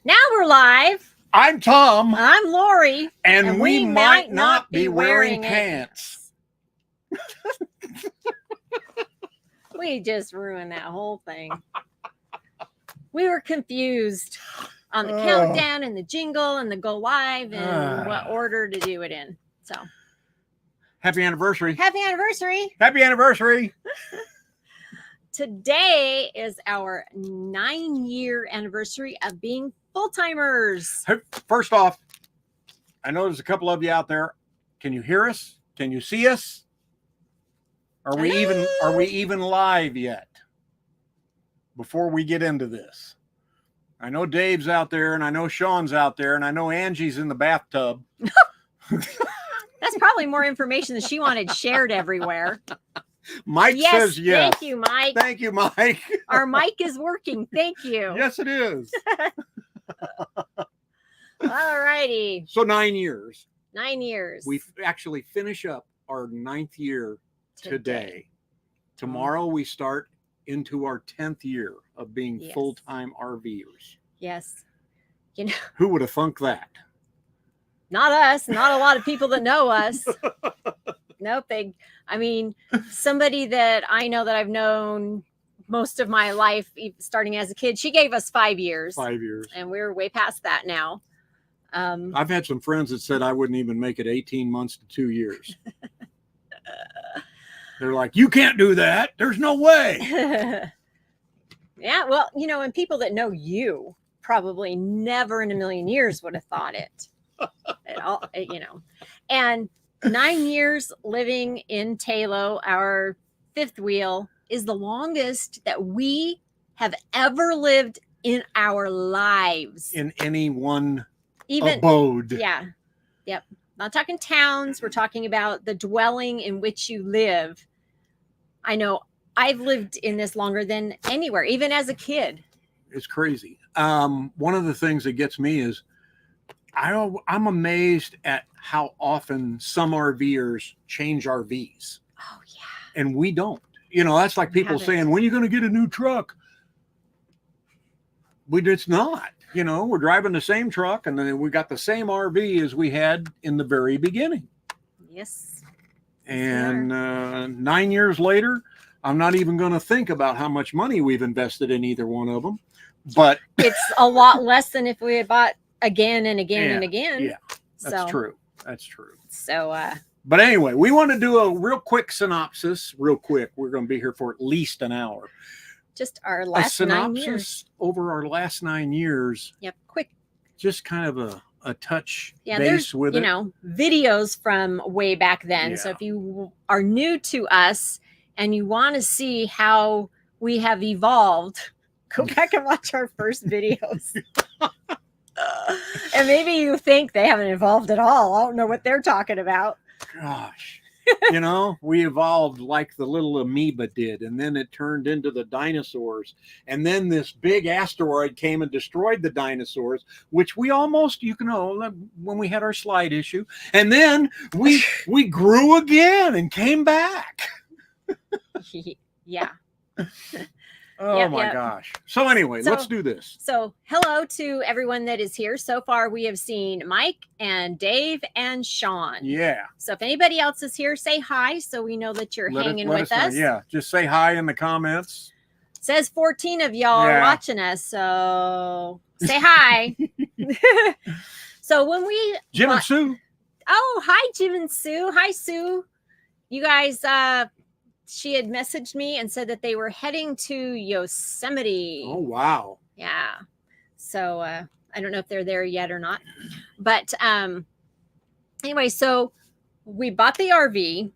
Now we're live. I'm Tom. I'm Lori. And we might not be wearing pants. We just ruined that whole thing. We were confused on the countdown and the jingle and the go live and what order to do it in. So, happy anniversary. happy anniversary. Happy anniversary. Today is our 9-year anniversary of being full-timers. First off, I know there's a couple of you out there. Can you hear us? Can you see us? Are we even live yet? Before we get into this, I know Dave's out there, and I know Sean's out there, and I know Angie's in the bathtub. That's probably more information than she wanted shared everywhere. Mike says yes. Thank you, Mike. Thank you, Mike. Our mic is working. Thank you. Yes, it is. All righty. So 9 years. 9 years. We actually finish up our 9th year today. Tomorrow we start into our 10th year of being full-time RVers. Yes. You know, who would have thunk that? Not us. Not a lot of people that know us. Nope. I mean, somebody that I know that I've known most of my life, starting as a kid, she gave us 5 years. 5 years. And we're way past that now. I've had some friends that said I wouldn't even make it 18 months to 2 years. They're like, you can't do that. There's no way. Yeah, well, you know, and people that know you probably never in a million years would have thought it at all, you know. And 9 years living in Talo, our fifth wheel, is the longest that we have ever lived in our lives. In any one abode. Yeah. Yep. Not talking towns. We're talking about the dwelling in which you live. I know I've lived in this longer than anywhere, even as a kid. It's crazy. One of the things that gets me is I'm amazed at how often some RVers change RVs. Oh, yeah. And we don't. You know, that's like people saying, when are you going to get a new truck? It's not. You know, we're driving the same truck, and then we got the same RV as we had in the very beginning. Yes. And 9 years later, I'm not even going to think about how much money we've invested in either one of them. But it's a lot less than if we had bought again and again and again. Yeah, that's true. That's true. So, but anyway, we want to do a real quick synopsis. Real quick. We're going to be here for at least an hour. Just our last 9 years. Synopsis over our last 9 years. Yep. Quick. Just kind of a touch base with you know, videos from way back then. So if you are new to us and you want to see how we have evolved, go back and watch our first videos. And maybe you think they haven't evolved at all. I don't know what they're talking about. Gosh. You know, we evolved like the little amoeba did, and then it turned into the dinosaurs. And then this big asteroid came and destroyed the dinosaurs, which we almost, you know, when we had our slide issue. And then we grew again and came back. Yeah. Oh my gosh. So anyway, let's do this. So hello to everyone that is here. So far, we have seen Mike and Dave and Sean. Yeah. So if anybody else is here, say hi so we know that you're hanging with us. Yeah. Just say hi in the comments. It says 14 of y'all are watching us. So say hi. So when we... Jim and Sue. Oh, hi, Jim and Sue. Hi, Sue. You guys... she had messaged me and said that they were heading to Yosemite. Oh, wow. Yeah. So I don't know if they're there yet or not. But anyway, so we bought the RV,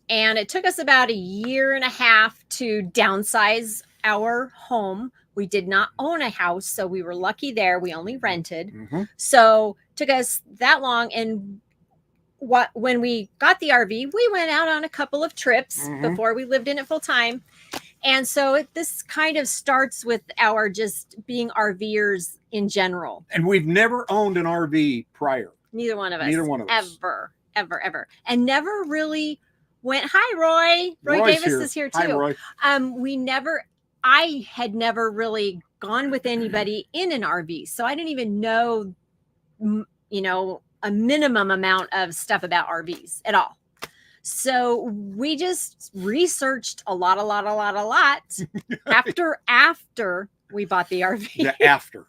and it took us about 1.5 years to downsize our home. We did not own a house, so we were lucky there. We only rented. Mm-hmm. So it took us that long. And when we got the RV, we went out on a couple of trips before we lived in it full time. And so this kind of starts with our just being RVers in general. And we've never owned an RV prior. Neither one of us. Neither one of us. Ever. And never really went, hi, Roy. Roy Davis is here too. Hi, Roy. I had never really gone with anybody in an RV. So I didn't even know, a minimum amount of stuff about RVs at all. So we just researched a lot after we bought the RV. The after.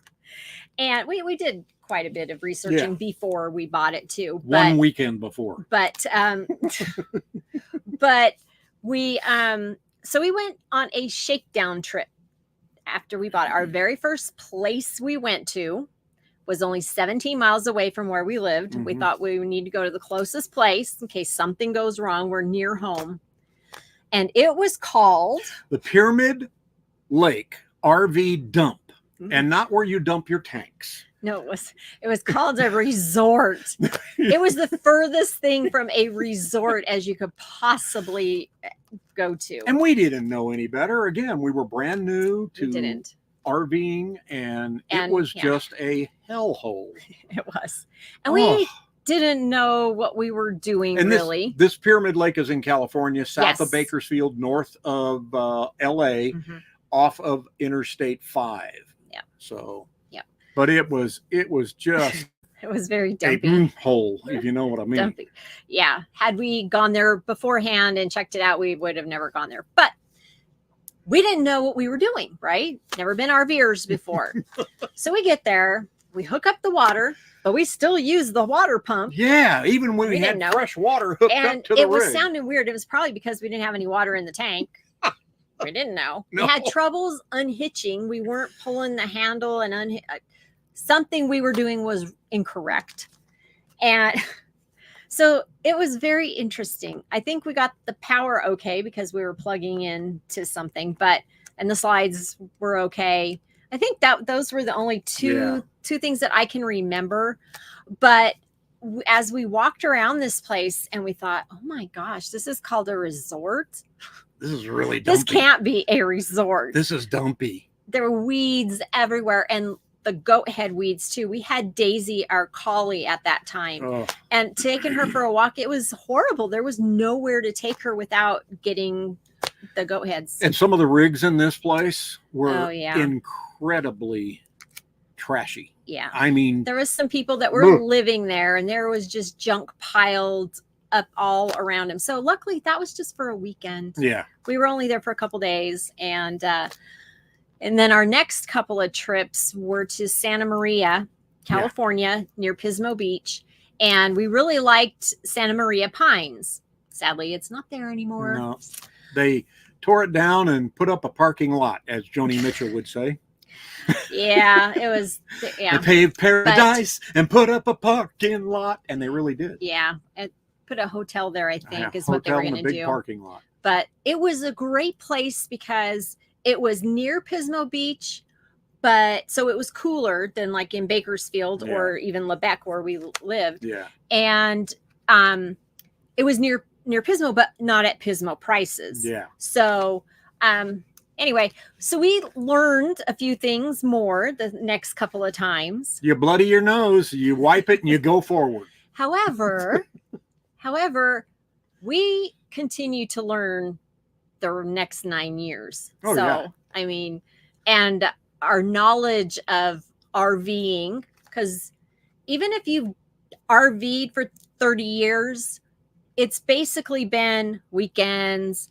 And we did quite a bit of researching before we bought it too. One weekend before. But we so we went on a shakedown trip after we bought it. Our very first place we went to was only 17 miles away from where we lived. We thought we would need to go to the closest place in case something goes wrong. We're near home. And it was called the Pyramid Lake RV Dump. And not where you dump your tanks. No, it was called a resort. It was the furthest thing from a resort as you could possibly go to. And we didn't know any better. Again, we were brand new to RVing, and it was just a hellhole. It was. And we didn't know what we were doing, and really. This Pyramid Lake is in California, south of Bakersfield, north of LA, off of Interstate 5. Yeah. So, but it was just it was very dumpy. A hole, if you know what I mean. Dumpy. Yeah. Had we gone there beforehand and checked it out, we would have never gone there. But we didn't know what we were doing, right? Never been RVers before. So we get there, we hook up the water, but we still use the water pump. Yeah, even when we had fresh water hooked up to the rig. It was sounding weird. It was probably because we didn't have any water in the tank. We didn't know. No. We had troubles unhitching. We weren't pulling the handle and something we were doing was incorrect. And so it was very interesting. I think we got the power okay because we were plugging into something, and the slides were okay. I think that those were the only two things that I can remember. But as we walked around this place and we thought, oh my gosh, this is called a resort. This is really dumpy. This can't be a resort. This is dumpy. There were weeds everywhere and the goat head weeds too. We had Daisy, our collie, at that time, and taking her for a walk. It was horrible. There was nowhere to take her without getting the goat heads. And some of the rigs in this place were incredibly trashy. Yeah. I mean, there was some people that were living there and there was just junk piled up all around him. So luckily that was just for a weekend. Yeah. We were only there for a couple days. And then our next couple of trips were to Santa Maria, California, near Pismo Beach. And we really liked Santa Maria Pines. Sadly, it's not there anymore. No, they tore it down and put up a parking lot, as Joni Mitchell would say. Yeah, it was. Yeah. They paved paradise and put up a parking lot. And they really did. Yeah. Put a hotel there, I think, is what they were going to do. Parking lot. But it was a great place because it was near Pismo Beach, so it was cooler than like in Bakersfield or even Lebec where we lived. Yeah. And it was near Pismo, but not at Pismo prices. Yeah. So anyway, so we learned a few things more the next couple of times. You bloody your nose, you wipe it, and you go forward. However, we continue to learn the next 9 years. I mean, and our knowledge of RVing, because even if you've RV'd for 30 years, it's basically been weekends,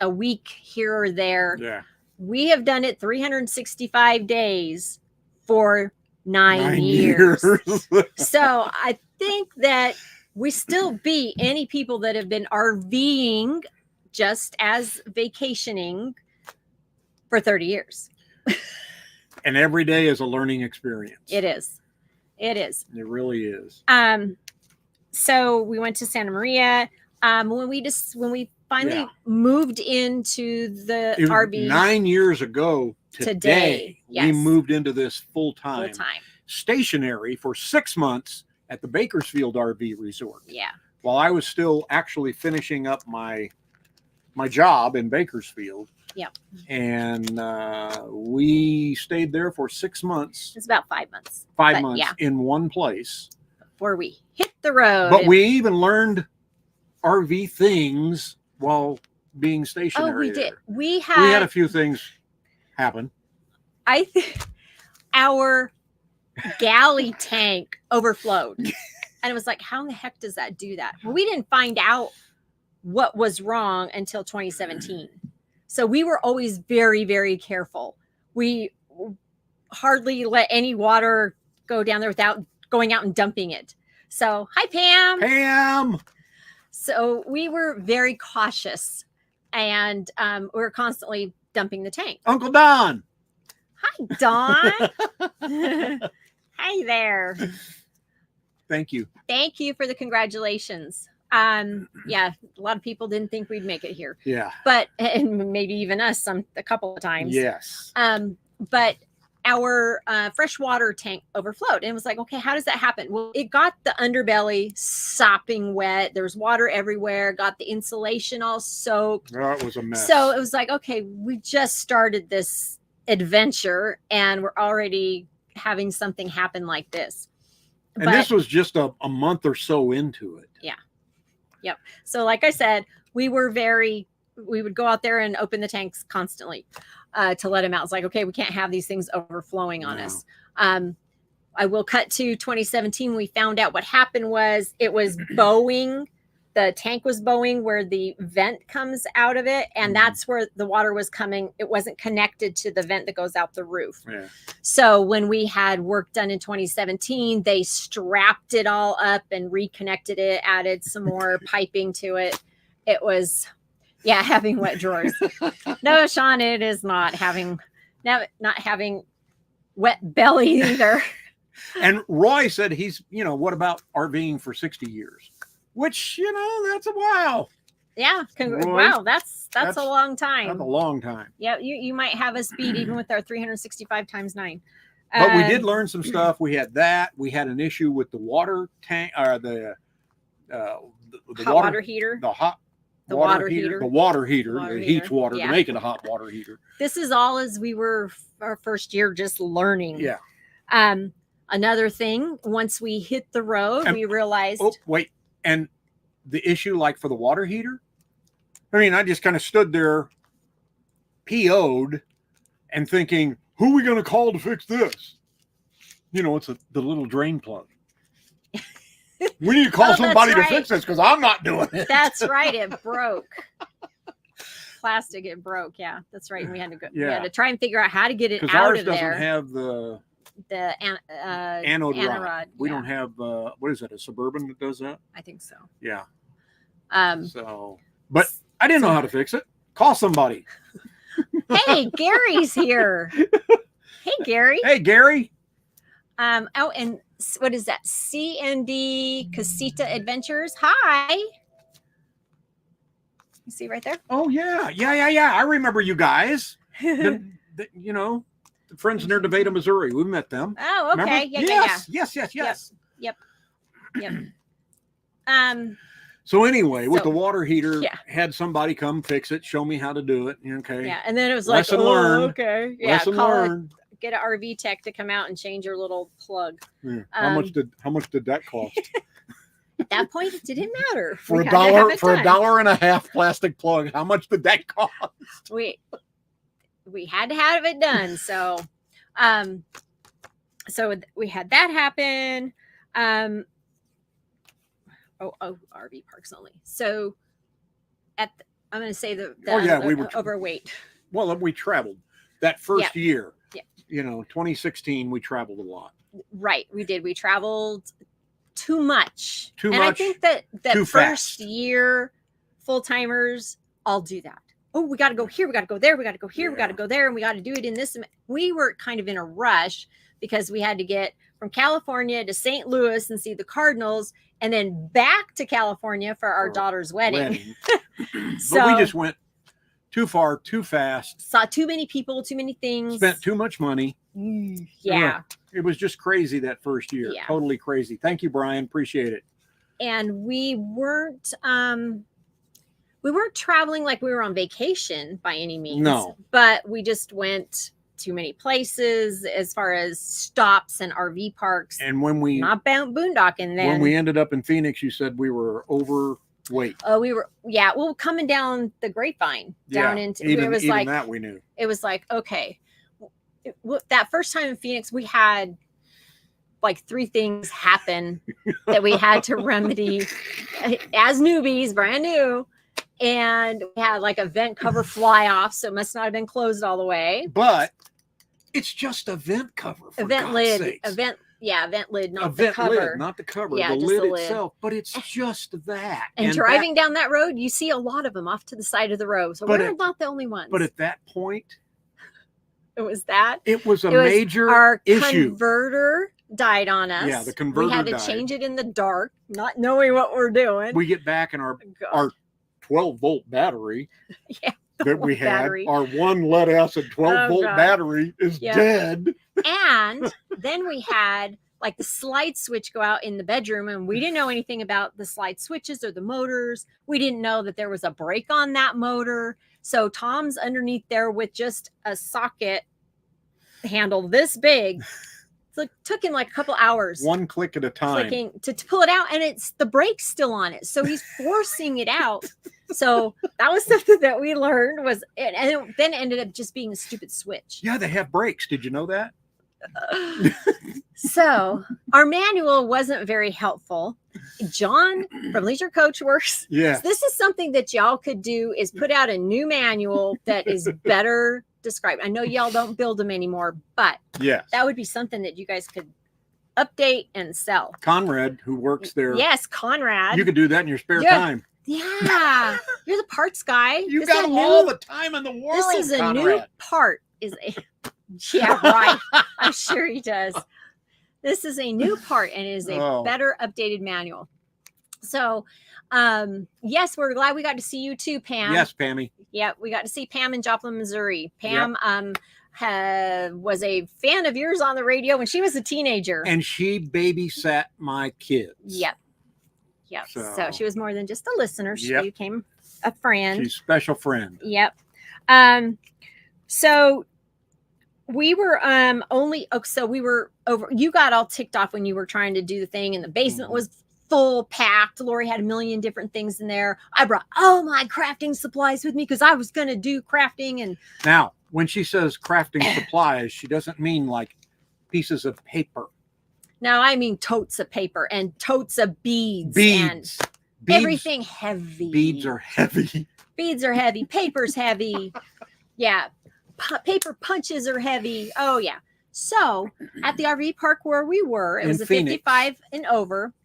a week here or there. Yeah. We have done it 365 days for 9 years. So I think that we still beat any people that have been RVing just as vacationing for 30 years. And every day is a learning experience. It is. It really is. So we went to Santa Maria. When we finally moved into the RV 9 years ago today, we moved into this full-time stationary for 6 months at the Bakersfield RV Resort. Yeah. While I was still actually finishing up my job in Bakersfield. Yeah. And we stayed there for 6 months. It's about 5 months. 5 months in one place. Before we hit the road. But we even learned RV things while being stationary. Oh, we did. We had a few things happen. I think our galley tank overflowed. And it was like, how in the heck does that do that? Well, we didn't find out what was wrong until 2017. So we were always very, very careful. We hardly let any water go down there without going out and dumping it. So, hi, Pam. Pam. So we were very cautious, and we were constantly dumping the tank. Uncle Don. Hi, Don. Hi there. Thank you. Thank you for the congratulations. Yeah, a lot of people didn't think we'd make it here. Yeah. But and maybe even us a couple of times. Yes. But our freshwater tank overflowed, and it was like, okay, how does that happen? Well, it got the underbelly sopping wet. There was water everywhere, got the insulation all soaked. Oh, it was a mess. So it was like, okay, we just started this adventure and we're already having something happen like this. And this was just a month or so into it. Yeah. Yep. So like I said, we would go out there and open the tanks constantly to let them out. It's like, okay, we can't have these things overflowing on us. I will cut to 2017. We found out what happened was it was bowing. The tank was bowing where the vent comes out of it. And that's where the water was coming. It wasn't connected to the vent that goes out the roof. Yeah. So when we had work done in 2017, they strapped it all up and reconnected it, added some more piping to it. It was, yeah, having wet drawers. No, Sean, it is not having wet belly either. And Roy said he's, what about RVing for 60 years? Which, that's a while. Yeah. Wow. That's a long time. That's a long time. Yeah. You might have us beat even with our 365 times 9. But we did learn some stuff. We had that. We had an issue with the water tank, or the water heater. The water heater. It heats water to make it a hot water heater. This is all as we were our first year just learning. Yeah. Another thing, once we hit the road, we realized. Oh, wait. And the issue, like for the water heater, I mean, I just kind of stood there, PO'd, and thinking, who are we going to call to fix this? It's the little drain plug. We need to call somebody to fix this because I'm not doing it. That's right. It broke. Plastic, it broke. Yeah, that's right. And we had to go. Yeah. We had to try and figure out how to get it out of there. Because ours doesn't have the anode rod. We don't have what is that, a Suburban that does that? I think so. Yeah. But I didn't know how to fix it. Call somebody. Hey, Gary's here. Hey, Gary. Hey, Gary. And what is that? CND Casita Adventures. Hi. You see right there? Oh yeah. I remember you guys. The friends near Nevada, Missouri. We met them. Oh, okay. Yes. Yep. So anyway, with the water heater, had somebody come fix it, show me how to do it. Okay. Yeah, and then it was like, lesson learned. Okay. Yeah, lesson learned. Get an RV tech to come out and change your little plug. Yeah. How much did that cost? At that point, it didn't matter. For $1.50 plastic plug, how much did that cost? We had to have it done. So, we had that happen. RV parks only. So I'm going to say we were overweight. Well, we traveled that first year. Yeah. 2016, we traveled a lot. Right. We did. We traveled too much. And I think that first year, full timers all do that. Oh, we got to go here. We got to go there. We got to go here. We got to go there. And we got to do it in this. We were kind of in a rush because we had to get from California to St. Louis and see the Cardinals and then back to California for our daughter's wedding. So, but we just went too far, too fast. Saw too many people, too many things. Spent too much money. Yeah. It was just crazy that first year. Yeah. Totally crazy. Thank you, Brian. Appreciate it. And we weren't traveling like we were on vacation by any means. No. But we just went too many places as far as stops and RV parks. And when we not boondocking then. When we ended up in Phoenix, you said we were overweight. Oh, we were, well, coming down the Grapevine down into even that we knew. It was like, okay, that first time in Phoenix, we had like 3 things happen that we had to remedy as newbies, brand new. And we had like a vent cover fly off, so it must not have been closed all the way. But it's just a vent cover. For Vent God's lid, sakes. vent lid, not A the vent cover. lid, not the cover. Yeah, the just lid the lid. itself. But it's just that. And driving down that road, you see a lot of them off to the side of the road. So we're not the only ones. But at that point, it was that. It was a major our issue. Converter died on us. Yeah, the converter We had to died. change it in the dark, not knowing what we're doing. We get back in our 12-volt battery yeah, that we had. battery. Our one lead acid 12-volt battery is dead. And then we had like the slide switch go out in the bedroom, and we didn't know anything about the slide switches or the motors. We didn't know that there was a brake on that motor. So Tom's underneath there with just a socket handle this big. So it took him like a couple hours. One click at a time. Clicking to pull it out, and it's the brake's still on it. So he's forcing it out. So that was something that we learned was it, and it then ended up just being a stupid switch. Yeah, they have brakes. Did you know that? So our manual wasn't very helpful. John from Leisure Coach Works. Yeah. So this is something that y'all could do is put out a new manual that is better described. I know y'all don't build them anymore, but that would be something that you guys could update and sell. Conrad, who works there. Yes, Conrad. You could do that in your spare time. Yeah. You're the parts guy. You got all the time in the world. This is Conrad. a new part. Yeah, right. I'm sure he does. This is a new part, and it is a better updated manual. So, yes, we're glad we got to see you too, Pam. Yes, Pammy. Yeah, we got to see Pam in Joplin, Missouri. Pam was a fan of yours on the radio when she was a teenager. And she babysat my kids. Yep. So she was more than just a listener. She became a friend. She's a special friend. Yep. So we were we were over. You got all ticked off when you were trying to do the thing, and the basement was full packed. Lori had a million different things in there. I brought all my crafting supplies with me because I was going to do crafting. And now, when she says crafting supplies, she doesn't mean like pieces of paper. No, I mean totes of paper and totes of beads. And everything heavy. Beads are heavy. Beads are heavy. Paper's heavy. Yeah. Paper punches are heavy. Oh, yeah. So at the RV park where we were, it was a Phoenix. 55 and over.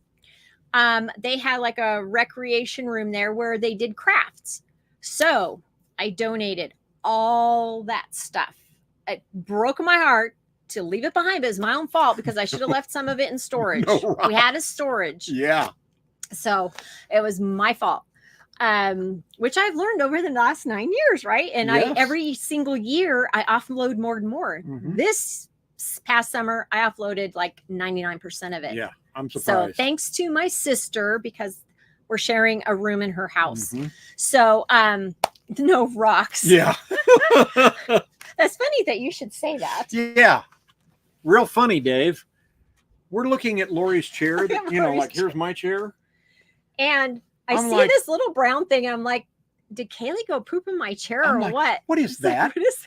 They had like a recreation room there where they did crafts. So I donated all that stuff. It broke my heart to leave it behind, but it's my own fault because I should have left some of it in storage. Right. We had a storage. Yeah. So it was my fault. Which I've learned over the last 9 years, right? And every single year I offload more and more. Mm-hmm. This past summer, I offloaded like 99% of it. Yeah, I'm surprised. So thanks to my sister, because we're sharing a room in her house. Mm-hmm. So no rocks. Yeah. That's funny that you should say that. Yeah. Real funny, Dave. We're looking at Lori's chair. Here's my chair. And I see this little brown thing, and I'm like, did Kaylee go poop in my chair or what? What is that? Like, what is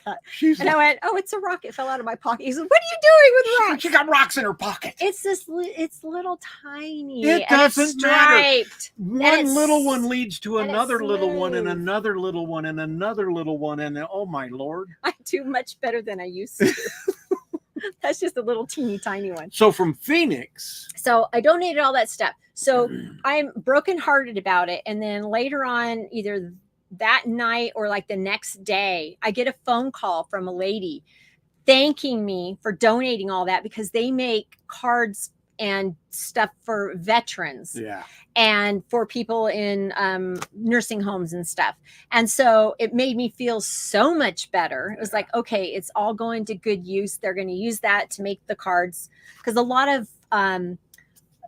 that? I went, oh, it's a rock. It fell out of my pocket. He said, what are you doing with rocks? She got rocks in her pocket. It's little tiny. It doesn't matter. One little one leads to another little one and another little one and another little one. And oh my Lord. I do much better than I used to. That's just a little teeny tiny one. So from Phoenix. So I donated all that stuff. So I'm brokenhearted about it. And then later on, either that night or like the next day, I get a phone call from a lady thanking me for donating all that because they make cards and stuff for veterans and for people in nursing homes and stuff. And so it made me feel so much better. It was like, okay, it's all going to good use. They're going to use that to make the cards because a lot of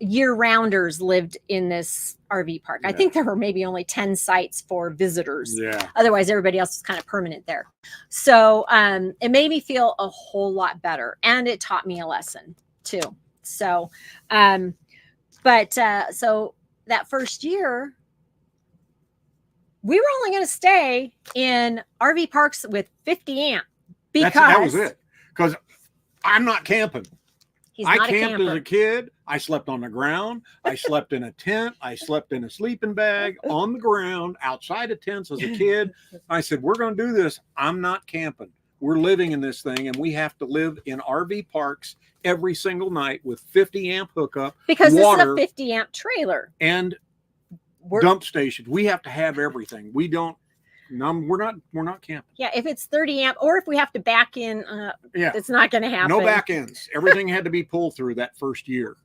year-rounders lived in this RV park. I think there were maybe only 10 sites for visitors. Yeah. Otherwise, everybody else was kind of permanent there. So it made me feel a whole lot better. And it taught me a lesson too. So, so that first year, we were only going to stay in RV parks with 50 amp because that was it. Because I'm not camping. He's I not a camped camper. as a kid. I slept on the ground. I slept in a tent. I slept in a sleeping bag on the ground outside of tents as a kid. I said, we're going to do this. I'm not camping. We're living in this thing, and we have to live in RV parks every single night with 50 amp hookup, Because water, this is a 50 amp trailer. and dump stations. We have to have everything. We don't. No, we're not camping. Yeah, if it's 30 amp, or if we have to back in, Yeah, it's not going to happen. no back ends. Everything had to be pulled through that first year.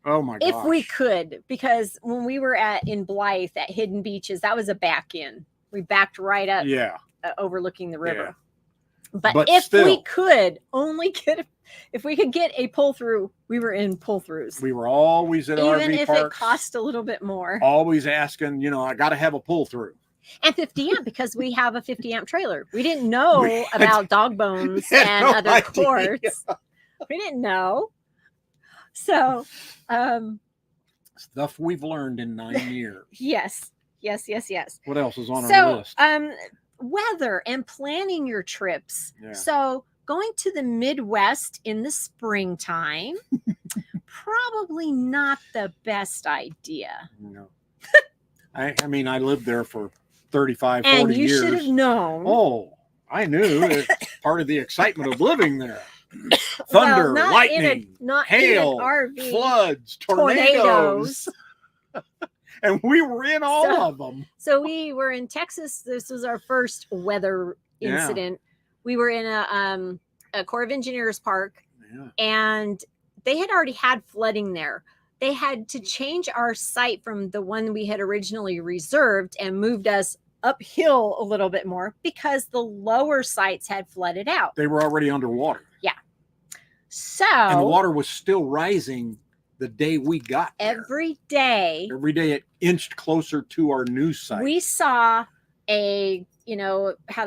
Oh my gosh. If we could, because when we were in Blythe at Hidden Beaches, that was a back in. We backed right up, Yeah. Overlooking the river. Yeah. But if still, we could if we could get a pull through, we were in pull throughs. We were always at even RV if parks, it cost a little bit more. Always asking, I got to have a pull through. And 50 amp, because we have a 50 amp trailer. We didn't know about dog bones and no other idea. cords. We didn't know. So, stuff we've learned in 9 years. Yes. What else is on our list? Weather and planning your trips. Yeah. So, going to the Midwest in the springtime, probably not the best idea. No. I mean, I lived there for 35, and 40 you years. should have known. Oh, I knew. It's part of the excitement of living there. Thunder, well, lightning, hail, in an RV, floods, tornadoes. And we were in all of them. So we were in Texas. This was our first weather incident. We were in a Corps of Engineers park, and they had already had flooding there. They had to change our site from the one we had originally reserved and moved us uphill a little bit more because the lower sites had flooded out. They were already underwater. Yeah. So and the water was still rising the day we got there. Every day it inched closer to our new site. We saw how they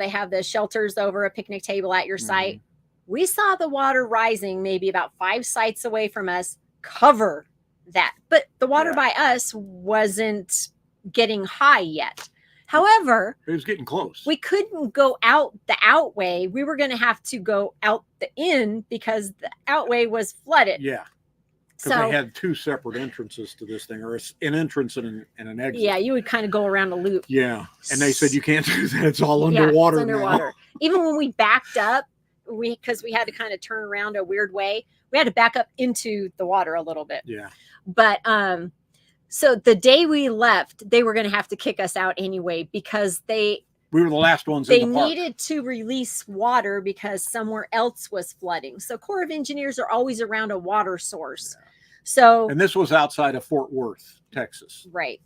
have the shelters over a picnic table at your site. We saw the water rising maybe about 5 sites away from us, cover that. But the water by us wasn't getting high yet. However, it was getting close. We couldn't go out the outway. We were going to have to go out the in because the outway was flooded. Yeah. Because they had 2 separate entrances to this thing, or an entrance and an exit. Yeah, you would kind of go around a loop. Yeah. And they said, you can't do that. It's all underwater. It's underwater. Now. Even when we backed up, because we had to kind of turn around a weird way, we had to back up into the water a little bit. Yeah. But so the day we left, they were going to have to kick us out anyway because we were the last ones in the park. They needed to release water because somewhere else was flooding. So Corps of Engineers are always around a water source. Yeah. So, and this was outside of Fort Worth, Texas. Right.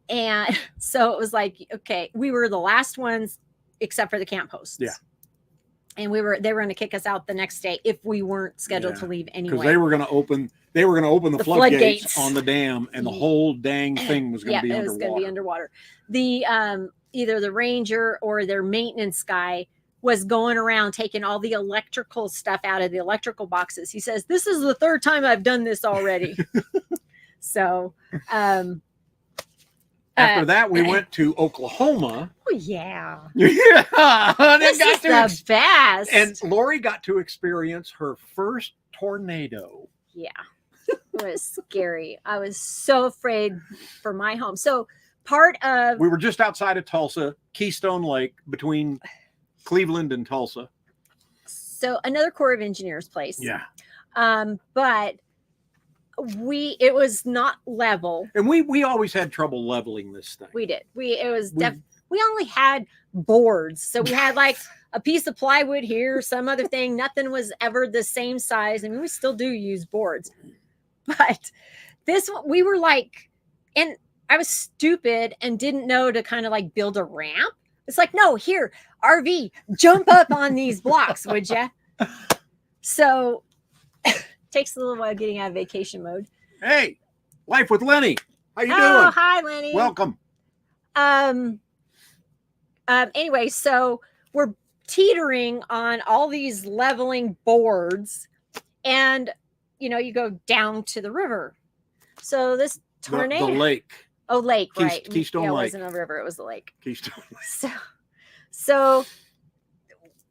And so it was like, okay, we were the last ones except for the camp hosts. Yeah. And they were going to kick us out the next day if we weren't scheduled to leave anyway. Because they were going to open the floodgates on the dam, and the whole dang thing was going to be underwater. Yeah, it was going to be underwater. The either the ranger or their maintenance guy was going around taking all the electrical stuff out of the electrical boxes. He says, "This is the 3rd time I've done this already." So, after that, we went to Oklahoma. Oh, yeah. Yeah. This is the best. And Lori got to experience her first tornado. Yeah. It was scary. I was so afraid for my home. So we were just outside of Tulsa, Keystone Lake, between Cleveland and Tulsa. So another Corps of Engineers place. Yeah. But it was not level. And we always had trouble leveling this thing. We did. We only had boards. So we had like a piece of plywood here, some other thing. Nothing was ever the same size. I mean, we still do use boards. But this one, we were like, and I was stupid and didn't know to kind of like build a ramp. It's like, no, here, RV, jump up on these blocks, would you? So takes a little while getting out of vacation mode. Hey, Life with Lenny. How you doing? Oh, hi, Lenny. Welcome. Anyway, so we're teetering on all these leveling boards, and you go down to the river. So this tornado, the lake. Oh, lake, right? Keystone Lake. It wasn't a river; it was the lake. Keystone Lake. So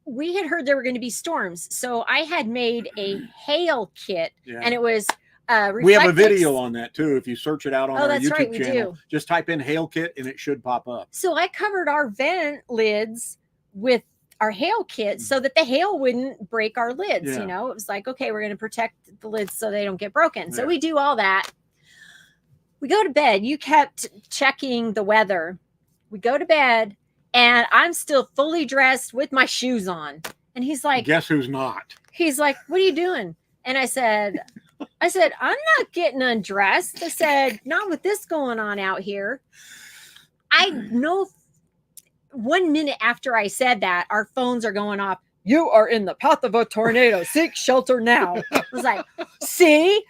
we had heard there were going to be storms. So I had made a hail kit, Yeah. and it was We have a Reflectix. video on that too. If you search it out on Oh, our that's YouTube right, we channel, do. just type in hail kit and it should pop up. So I covered our vent lids with our hail kit so that the hail wouldn't break our lids. Yeah. You know, it was like, okay, we're going to protect the lids so they don't get broken. So Yeah. we do all that. We go to bed. You kept checking the weather. We go to bed, and I'm still fully dressed with my shoes on. And he's like, Guess who's not? he's like, what are you doing? And I said, I'm not getting undressed. I said, not with this going on out here. I know 1 minute after I said that, our phones are going off. You are in the path of a tornado. Seek shelter now. I was like, see,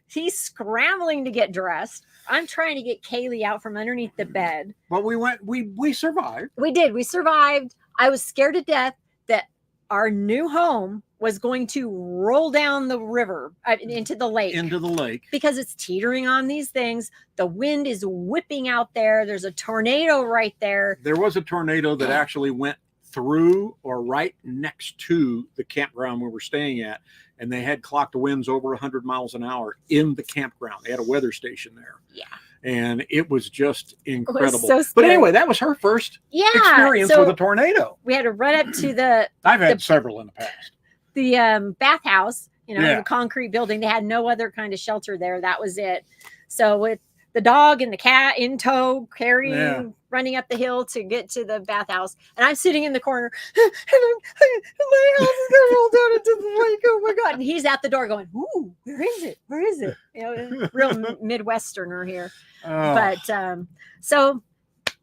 he's scrambling to get dressed. I'm trying to get Kaylee out from underneath the bed. But we survived. We did. We survived. I was scared to death that our new home was going to roll down the river into the lake. Into the lake. Because it's teetering on these things. The wind is whipping out there. There's a tornado right there. There was a tornado that actually went through or right next to the campground we were staying at. And they had clocked winds over 100 miles an hour in the campground. They had a weather station there. Yeah. And it was just incredible. So but anyway, that was her first experience with a tornado. We had to run up to the I've had several in the past. The bathhouse, Yeah. the concrete building. They had no other kind and there. That was it. So with the dog and the cat in tow, carrying, running up the hill to get to the bathhouse, and I'm sitting in the corner, and my house is gonna roll down into the lake. Oh my god! And he's at the door going, "Ooh, where is it? Where is it?" You know, real Midwesterner here. Oh. But so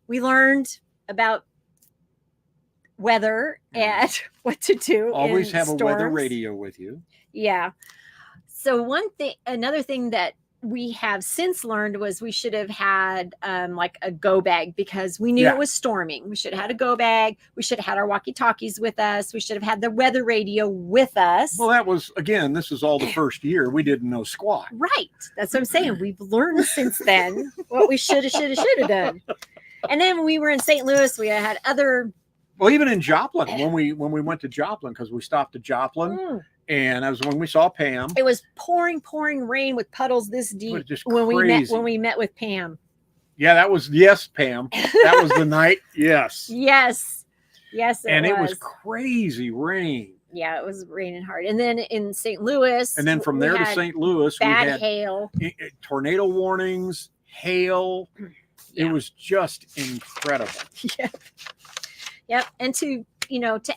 we learned about weather and what to do. Always in have storms. a weather radio with you. Yeah. So another thing that we have since learned was we should have had like a go bag, because we knew it was storming. We should have had a go bag. We should have had our walkie-talkies with us. We should have had the weather radio with us. Well, that was, again, this is all the first year. We didn't know squat. Right. That's what I'm saying. We've learned since then what we should have done. And then when we were in St. Louis, we had other. Well, even in Joplin, when we went to Joplin, because we stopped at Joplin, and that was when we saw Pam. It was pouring rain with puddles this deep just when crazy. we met with Pam. Yeah, that was Pam. That was the night. Yes. Yes. It was crazy rain. Yeah, it was raining hard. And then in St. Louis, and then from there to St. Louis, we had hail, tornado warnings, hail. Yeah. It was just incredible. Yep. And to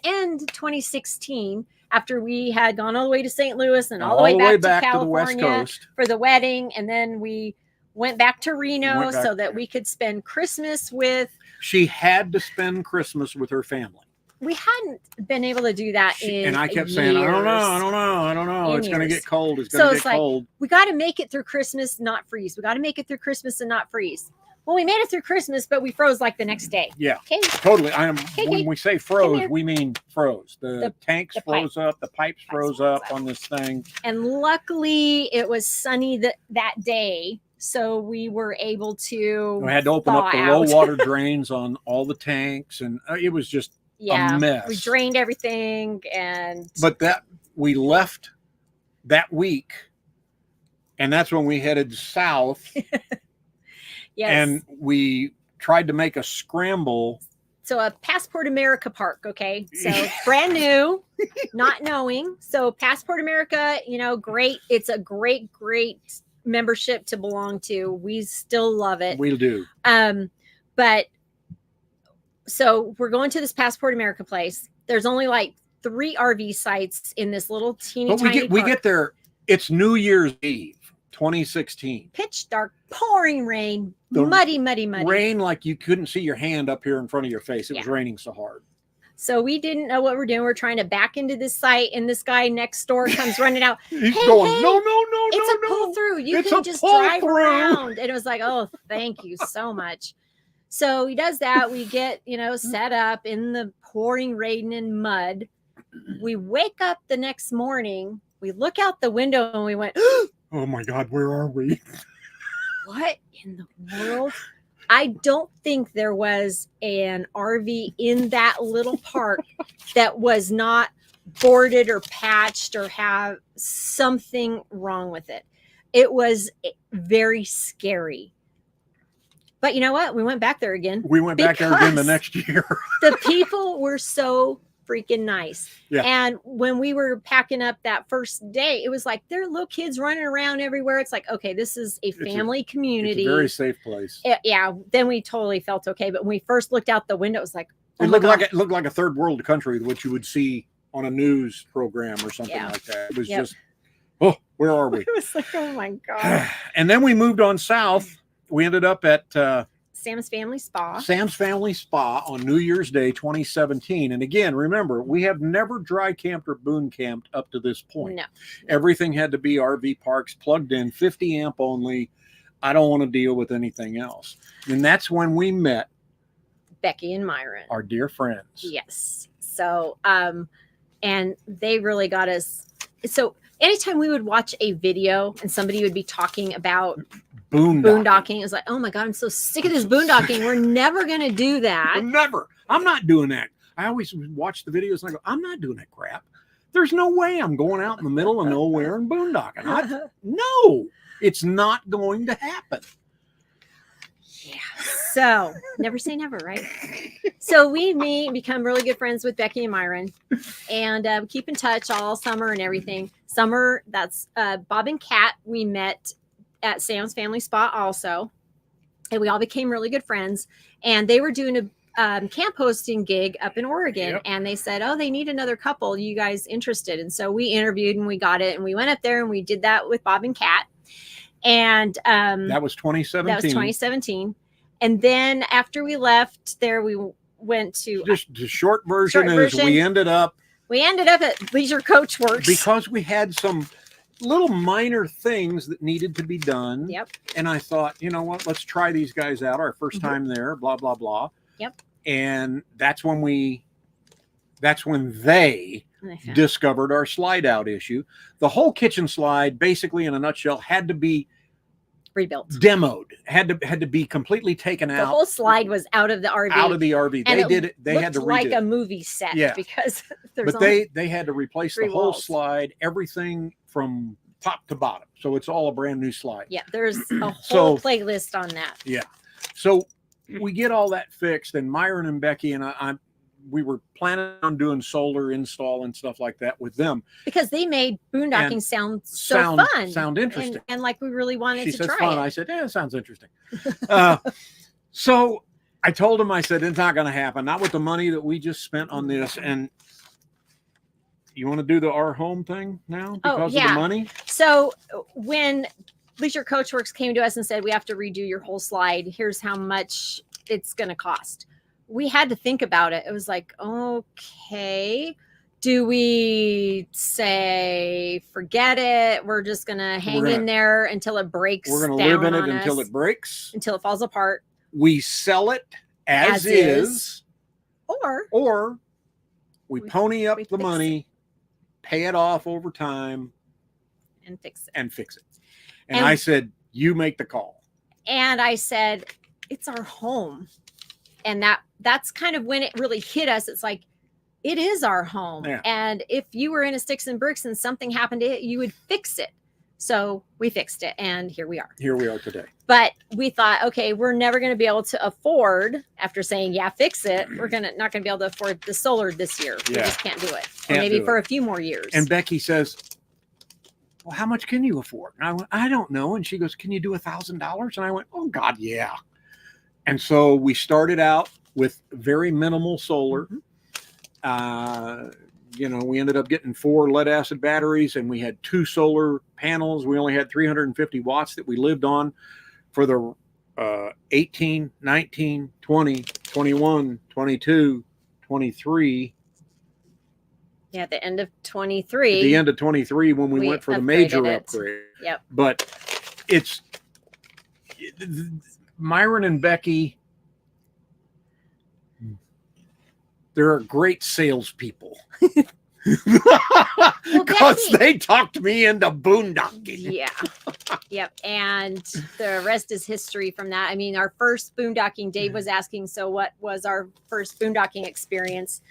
end 2016, after we had gone all the way to St. Louis and all the way back to California the West Coast for the wedding, and then we went back to Reno so that we could spend Christmas with. She had to spend Christmas with her family. We hadn't been able to do that and I kept saying, I don't know. It's going to get cold. It's going to get cold. We got to make it through Christmas, not freeze. We got to make it through Christmas and not freeze. Well, we made it through Christmas, but we froze like the next day. Yeah, okay. Totally. When we say froze, we mean froze. The tanks froze up. The pipes froze up on this thing. And luckily, it was sunny that day, so we were able to. We had to open up the low water drains on all the tanks, and it was just a mess. We drained everything, but we left that week, and that's when we headed south. Yes. And we tried to make a scramble. So a Passport America park, okay? So brand new, not knowing. So Passport America, great. It's a great membership to belong to. We still love it. We do. But so we're going to this Passport America place. There's only like 3 RV sites in this little tiny park. We get there. It's New Year's Eve. 2016. Pitch dark, pouring rain, muddy. Rain like you couldn't see your hand up here in front of your face. It was raining so hard. So we didn't know what we're doing. We're trying to back into this site, and this guy next door comes running out. He's going, no. It's a pull through. You can just drive around. And it was like, oh, thank you so much. So he does that. We get, set up in the pouring rain and mud. We wake up the next morning. We look out the window and we went, oh my God, where are we? What in the world? I don't think there was an RV in that little park that was not boarded or patched or have something wrong with it. It was very scary. But you know what? We went back there again. We went back there again the because next year. the people were so freaking nice. Yeah. And when we were packing up that first day, it was like there are little kids running around everywhere. It's like, okay, this is a family community. It's a very safe place. Yeah. Then we totally felt okay. But when we first looked out the window, it was like, oh It my looked like a third world country, which you would see on a news program or something like that. It was just, oh, where are we? It was like, oh my God. And then we moved on south. We ended up at Sam's Family Spa. Sam's Family Spa on New Year's Day 2017. And again, remember, we have never dry camped or boon camped up to this point. No. Everything had to be RV parks, plugged in, 50 amp only. I don't want to deal with anything else. And that's when we met Becky and Myron, our dear friends. Yes. So, and they really got us. So anytime we would watch a video and somebody would be talking about boondocking, it's like, oh my God, I'm so sick of this boondocking. We're never going to do that. Never. I'm not doing that. I always watch the videos and I go, I'm not doing that crap. There's no way I'm going out in the middle of nowhere and boondocking. No, it's not going to happen. Yeah. So never say never, right? So we meet, become really good friends with Becky and Myron, and keep in touch all summer and everything. Summer, that's Bob and Kat. We met at Sam's Family Spa also, and we all became really good friends. And they were doing a camp hosting gig up in Oregon, and they said, oh, they need another couple. You guys interested? And so we interviewed and we got it, and we went up there and we did that with Bob and Kat. And that was 2017. That was 2017. And then after we left there, we went to just the short version is we ended up at Leisure Coach Works because we had some little minor things that needed to be done. Yep. And I thought, you know what, let's try these guys out. Our first time there, blah, blah, blah. Yep. And that's when they discovered our slide out issue. The whole kitchen slide, basically in a nutshell, had to be rebuilt, demoed, had to be completely taken out. The whole slide was out of the RV. Out of the RV. And they did it. They had to redo like a movie set. Yeah. Because but they had to replace the whole slide, everything from top to bottom. So it's all a brand new slide. Yeah. There's a whole playlist on that. Yeah. So we get all that fixed, and Myron and Becky and we were planning on doing solar install and stuff like that with them because they made boondocking sound so fun, sound interesting, and like we really wanted to try fun. it. I said, "Yeah, it sounds interesting." So I told him, I said, "It's not going to happen. Not with the money that we just spent on this." And you want to do the our home thing now because of the money? So when Leisure Coach Works came to us and said, "We have to redo your whole slide. Here's how much it's going to cost." We had to think about it. It was like, okay, do we say, forget it? We're just going to hang in there until it breaks. We're going to live in it until it breaks. Until it falls apart. We sell it as is. Or we pony up the money, pay it off over time. And fix it. And I said, you make the call. And I said, it's our home. And that's kind of when it really hit us. It's like, it is our home. Yeah. And if you were in a sticks and bricks and something happened to it, you would fix it. So we fixed it. And here we are. Here we are today. But we thought, okay, we're never going to be able to afford, after saying, yeah, fix it. We're not going to be able to afford the solar this year. Yeah. We just can't do it. Or maybe for a few more years. And Becky says, well, how much can you afford? And I went, I don't know. And she goes, can you do $1,000? And I went, oh God, yeah. And so we started out with very minimal solar. We ended up getting 4 lead acid batteries, and we had 2 solar panels. We only had 350 watts that we lived on for the 18, 19, 20, 21, 22, 23. Yeah, at the end of 23. At the end of 23 when we went for the major upgrade. Yep. But it's Myron and Becky, they're great salespeople. Because Becky- they talked me into boondocking. Yeah. Yep. And the rest is history from that. I mean, our first boondocking, Dave was asking, so what was our first boondocking experience?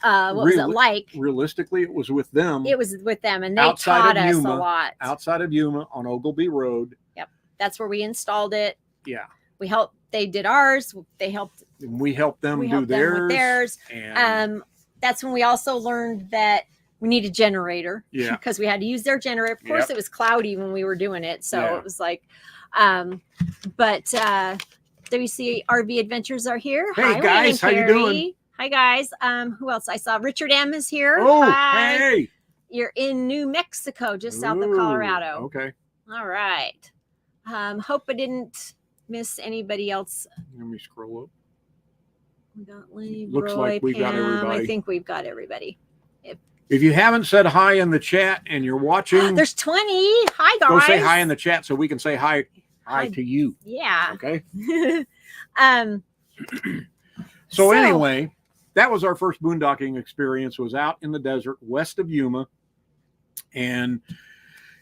What was it like? Realistically, it was with them. It was with them, and they Outside taught of us Yuma. a lot. Outside of Yuma on Ogleby Road. Yep. That's where we installed it. Yeah. We helped, they did ours. They helped. And we helped them We do helped them theirs. with theirs. And That's when we also learned that we need a generator. Yeah. Because we had to use their generator. Of course, Yep. it was cloudy when we were doing it. So Yeah. it was like, but WC RV Adventures are here. Hey, Hi, Wayne guys, and how you Carrie. doing? Hi, guys. Who else? I saw Richard M is here. oh, Hi. hey. You're in New Mexico, just south of Ooh, Colorado. Okay. All right. Hope I didn't miss anybody else. Let me scroll up. We got Lenny, Looks Roy, like we got Pam. everybody. I think we've got everybody. If you haven't said hi in the chat and you're watching, There's 20. Hi, guys. go say hi in the chat so we can say hi Hi. to you. Yeah. Okay. um. So anyway, that was our first boondocking experience. Was out in the desert west of Yuma, and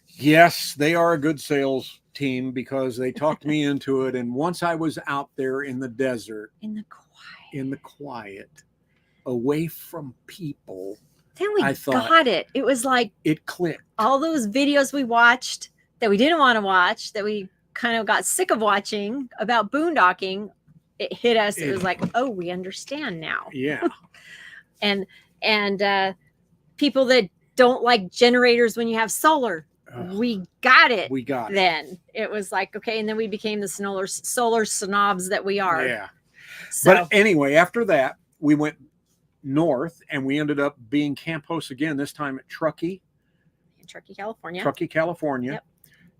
yes, they are a good sales team because they talked me into it. And once I was out there in the desert, in the quiet, away from people, then we I thought- got it. It was like it clicked. all those videos we watched that we didn't want to watch, that we kind of got sick of watching about boondocking. It hit us. It was like, oh, we understand now. Yeah. And people that don't like generators when you have solar, we got it. We got it. Then it was like, okay, and then we became the solar snobs that we are. Yeah. So, But anyway, after that, we went north and we ended up being camp hosts again, this time at Truckee, California. Truckee, California, Yep.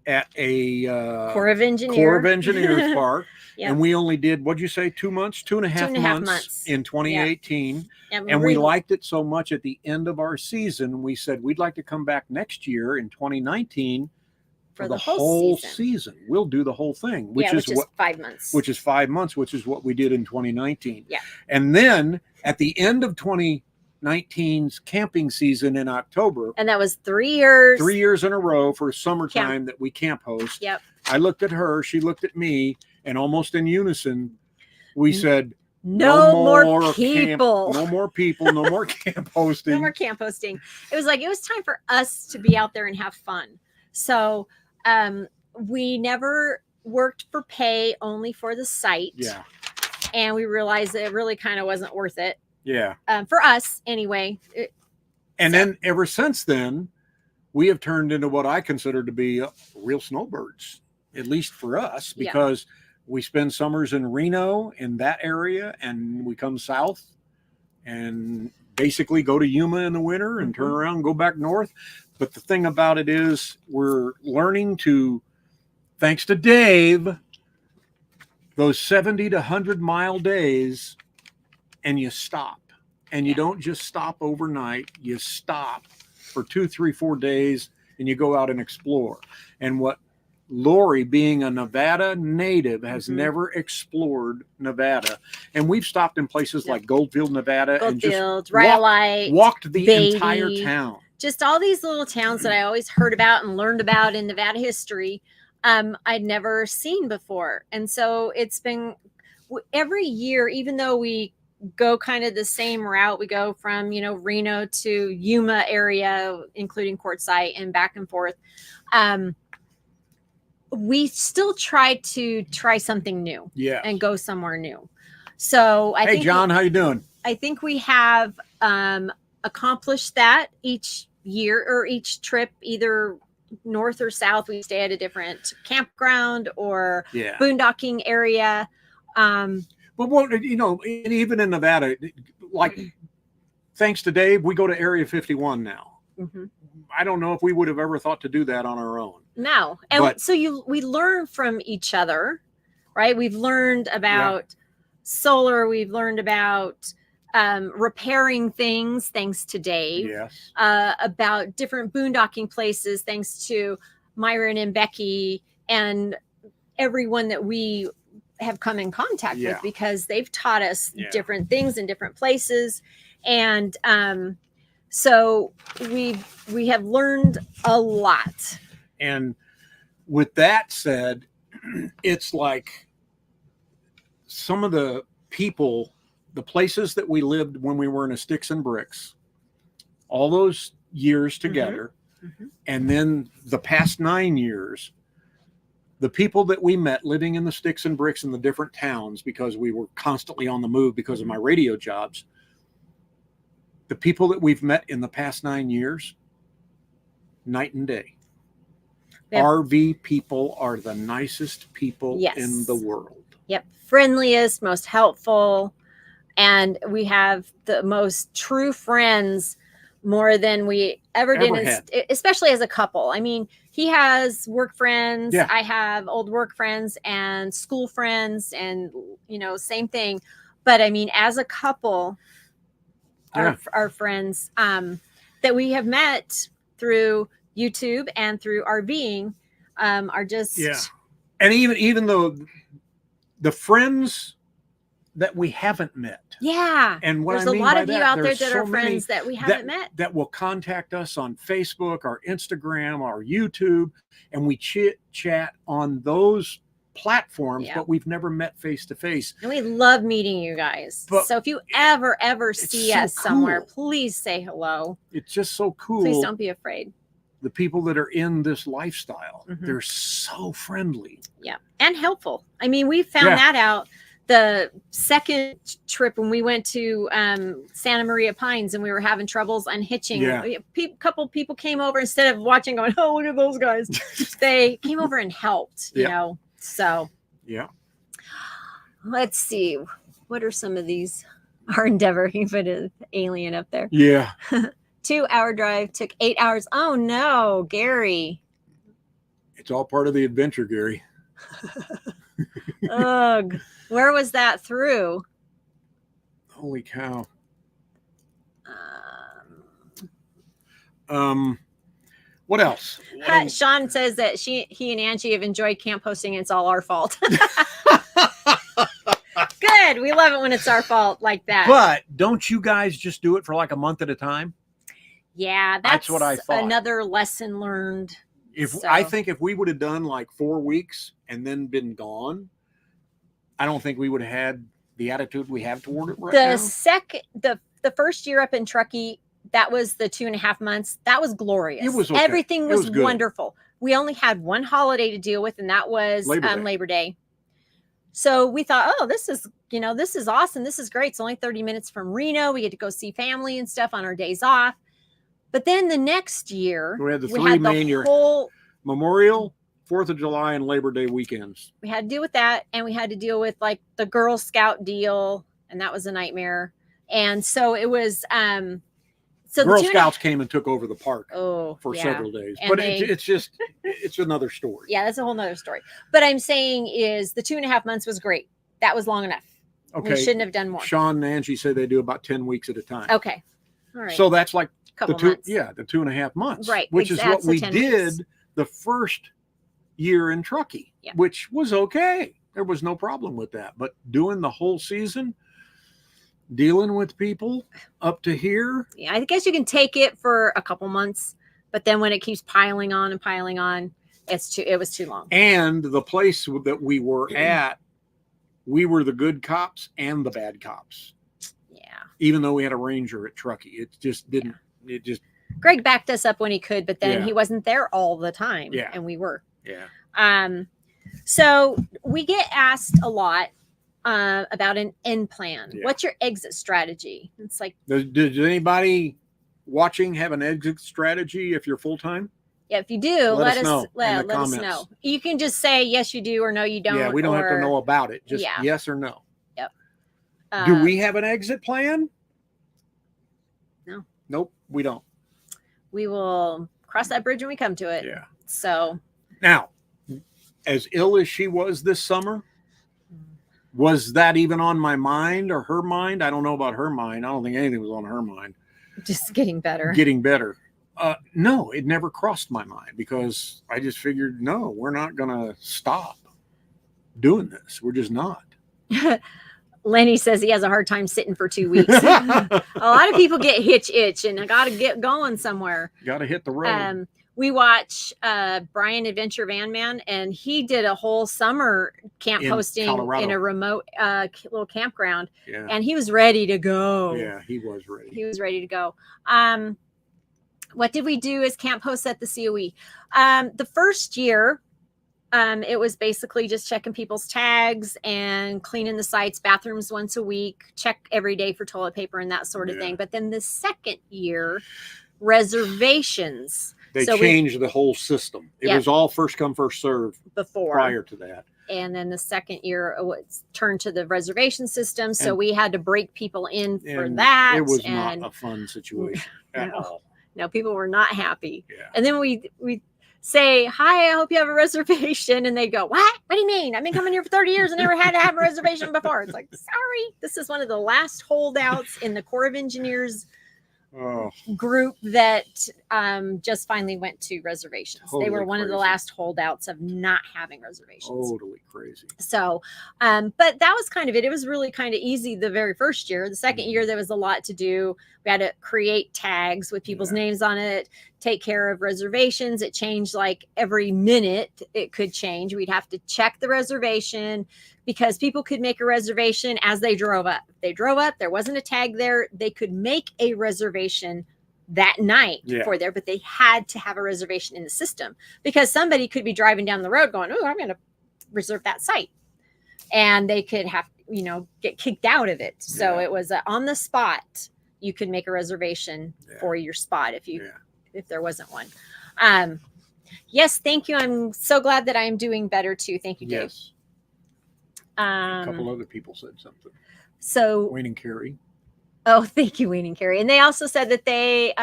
at a Corps of Engineers. Corps of Engineers park. Yep. And we only did, what'd you say, 2 months, 2.5 months, months. in 2018. And We liked it so much at the end of our season, we said we'd like to come back next year in 2019 for the whole season. We'll do the whole thing, which is 5 months. Which is 5 months, which is what we did in 2019. Yeah. And then at the end of 2019's camping season in October, and that was 3 years. 3 years in a row for summertime that we camp host. Yep. I looked at her, she looked at me, and almost in unison, we said, no more people. no more people, no more camp hosting. No more camp hosting. It was like, it was time for us to be out there and have fun. So we never worked for pay, only for the site. Yeah. And we realized that it really kind of wasn't worth it. Yeah. For us anyway. Then ever since then, we have turned into what I consider to be real snowbirds, at least for us, because we spend summers in Reno, in that area, and we come south and basically go to Yuma in the winter and turn around and go back north. But the thing about it is we're learning to, thanks to Dave, those 70 to 100 mile days, and you stop. And you don't just stop overnight. You stop for 2, 3, 4 days, and you go out and explore. And what Lori, being a Nevada native, has never explored Nevada. And we've stopped in places like Goldfield, Nevada, and just walked the entire town. Just all these little towns that I always heard about and learned about in Nevada history, I'd never seen before. And so it's been every year, even though we go kind of the same route, we go from, Reno to Yuma area, including Quartzsite, and back and forth. We still try something new, and go somewhere new. So I think, John, how you doing? I think we have accomplished that each year or each trip, either north or south. We stay at a different campground or boondocking area. But what, even in Nevada, like thanks to Dave, we go to Area 51 now. I don't know if we would have ever thought to do that on our own. No. And so we learn from each other, right? We've learned about solar. We've learned about repairing things, thanks to Dave. Yes. About different boondocking places, thanks to Myron and Becky and everyone that we have come in contact with, because they've taught us different things in different places. And So we have learned a lot. And with that said, it's like some of the people, the places that we lived when we were in a sticks and bricks, all those years together, and then the past 9 years, the people that we met living in the sticks and bricks in the different towns, because we were constantly on the move because of my radio jobs, the people that we've met in the past 9 years, night and day. Yeah. RV people are the nicest people in the world. Yep. Friendliest, most helpful. And we have the most true friends, more than we ever did, especially as a couple. I mean, he has work friends. Yeah. I have old work friends and school friends, and, same thing. But I mean, as a couple, our friends that we have met through YouTube and through RVing are just. Yeah. And even though the friends that we haven't met. Yeah. And what there's I mean a lot by of you that, out there that are friends that we haven't met. That will contact us on Facebook, our Instagram, our YouTube, and we chat on those platforms, but we've never met face to face. And we love meeting you guys. So if you ever see us somewhere, please say hello. It's just so cool. Please don't be afraid. The people that are in this lifestyle, they're so friendly. Yeah. And helpful. I mean, we found that out the second trip when we went to Santa Maria Pines and we were having troubles unhitching. A couple people came over, instead of watching going, oh, look at those guys. They came over and helped, you know. So let's see. What are some of these? Our Endeavor, he put an alien up there. Yeah. 2-hour drive took 8 hours. Oh no, Gary. It's all part of the adventure, Gary. Ugh. Where was that through? Holy cow. What else? Sean says that he and Angie have enjoyed camp hosting, and it's all our fault. Good. We love it when it's our fault like that. But don't you guys just do it for like a month at a time? Yeah, that's what I thought. Another lesson learned. I think if we would have done like 4 weeks and then been gone, I don't think we would have had the attitude we have toward it right now. The first year up in Truckee, that was the 2.5 months. That was glorious. It was okay. Everything was wonderful. We only had one holiday to deal with, and that was Labor Day. So we thought, oh, this is awesome. This is great. It's only 30 minutes from Reno. We get to go see family and stuff on our days off. But then the next year, we had the main Memorial, 4th of July, and Labor Day weekends. We had to deal with that, and we had to deal with like the Girl Scout deal, and that was a nightmare. And so it was so Girl Scouts came and took over the park for yeah. several days. And but it's another story. Yeah, that's a whole nother story. But I'm saying is the 2.5 months was great. That was long enough. Okay. We shouldn't have done more. Sean and Angie say they do about 10 weeks at a time. Okay. All right. So that's like the 2.5 months. Right. Which is what we did the first year in Truckee, which was okay. There was no problem with that. But doing the whole season, dealing with people up to here. Yeah, I guess you can take it for a couple months, but then when it keeps piling on, it was too long. And the place that we were at, we were the good cops and the bad cops. Yeah. Even though we had a ranger at Truckee, it just didn't. It just. Greg backed us up when he could, but then he wasn't there all the time. Yeah. And we were. Yeah. So we get asked a lot about an end plan. Yeah. What's your exit strategy? It's like, does anybody watching have an exit strategy if you're full-time? Yeah, if you do, let us know. Let us know. You can just say yes you do or no you don't. Yeah, we don't have to know about it. Just yes or no. Yep. Do we have an exit plan? No. Nope, we don't. We will cross that bridge when we come to it. Yeah. So now, as ill as she was this summer, was that even on my mind or her mind? I don't know about her mind. I don't think anything was on her mind. Just getting better. Getting better. No, it never crossed my mind because I just figured, no, we're not going to stop doing this. We're just not. Lenny says he has a hard time sitting for 2 weeks. A lot of people get hitch itch, and I got to get going somewhere. Got to hit the road. We watch Brian Adventure Van Man, and he did a whole summer camp posting Colorado. in a remote little campground, Yeah. and he was ready to go. Yeah, he was ready. He was ready to go. What did we do as camp hosts at the COE? The first year, it was basically just checking people's tags and cleaning the sites, bathrooms once a week, check every day for toilet paper and that sort of thing. But then the second year, reservations. They changed the whole system. It was all first come, first serve before. Prior to that. And then the second year it was turned to the reservation system. So we had to break people in for that. It was not a fun situation at all. No, people were not happy. Yeah. And then we say, hi, I hope you have a reservation. And they go, what? What do you mean? I've been coming here for 30 years and never had to have a reservation before. It's like, sorry, this is one of the last holdouts in the Corps of Engineers group that just finally went to reservations. Totally they were one crazy. of the last holdouts of not having reservations. Totally crazy. So, but that was kind of it. It was really kind of easy the very first year. The second year, there was a lot to do. We had to create tags with people's names on it, take care of reservations. It changed like every minute. It could change. We'd have to check the reservation because people could make a reservation as they drove up. If they drove up, there wasn't a tag there. They could make a reservation that night for there, but they had to have a reservation in the system because somebody could be driving down the road going, oh, I'm going to reserve that site. And they could have, get kicked out of it. So it was on the spot. You could make a reservation for your spot if there wasn't one. Yes. Thank you. I'm so glad that I am doing better too. Thank you, Dave. Yes. A couple other people said something. So Wayne and Carrie. Oh, thank you, Wayne and Carrie. And they also said that they,